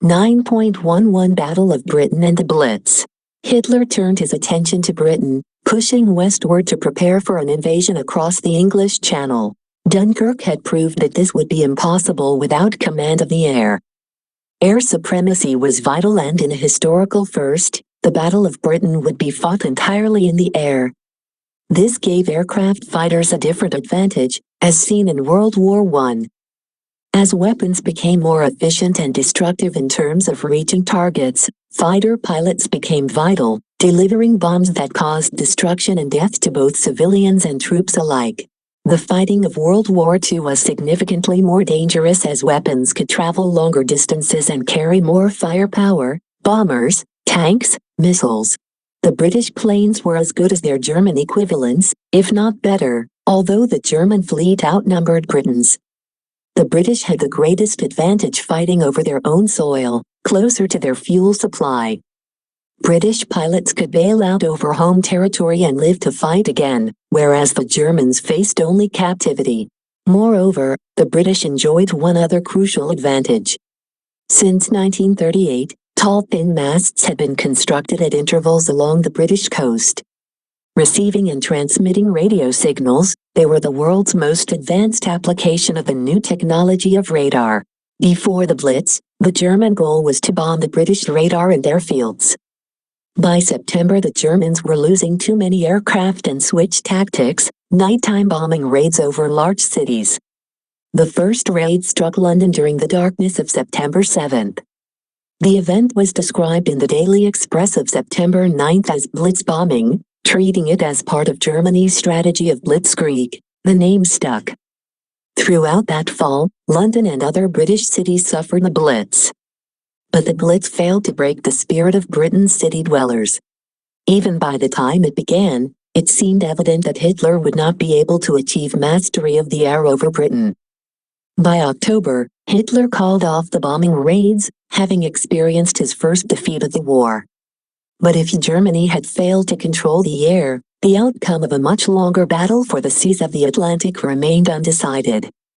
9.11 Battle of Britain and the Blitz. Hitler turned his attention to Britain, pushing westward to prepare for an invasion across the English Channel. Dunkirk had proved that this would be impossible without command of the air. Air supremacy was vital, and in a historical first, the Battle of Britain would be fought entirely in the air. This gave aircraft fighters a different advantage, as seen in World War I. As weapons became more efficient and destructive in terms of reaching targets, fighter pilots became vital, delivering bombs that caused destruction and death to both civilians and troops alike. The fighting of World War II was significantly more dangerous as weapons could travel longer distances and carry more firepower: bombers, tanks, missiles. The British planes were as good as their German equivalents, if not better, although the German fleet outnumbered Britain's. The British had the greatest advantage fighting over their own soil, closer to their fuel supply. British pilots could bail out over home territory and live to fight again, whereas the Germans faced only captivity. Moreover, the British enjoyed one other crucial advantage. Since 1938, tall thin masts had been constructed at intervals along the British coast. Receiving and transmitting radio signals, they were the world's most advanced application of the new technology of radar. Before the Blitz, the German goal was to bomb the British radar and airfields. By September, the Germans were losing too many aircraft and switched tactics: nighttime bombing raids over large cities. The first raid struck London during the darkness of September 7th. The event was described in the Daily Express of September 9th as Blitz bombing, treating it as part of Germany's strategy of blitzkrieg. The name stuck. Throughout that fall, London and other British cities suffered the Blitz. But the Blitz failed to break the spirit of Britain's city dwellers. Even by the time it began, it seemed evident that Hitler would not be able to achieve mastery of the air over Britain. By October, Hitler called off the bombing raids, having experienced his first defeat of the war. But if Germany had failed to control the air, the outcome of a much longer battle for the seas of the Atlantic remained undecided.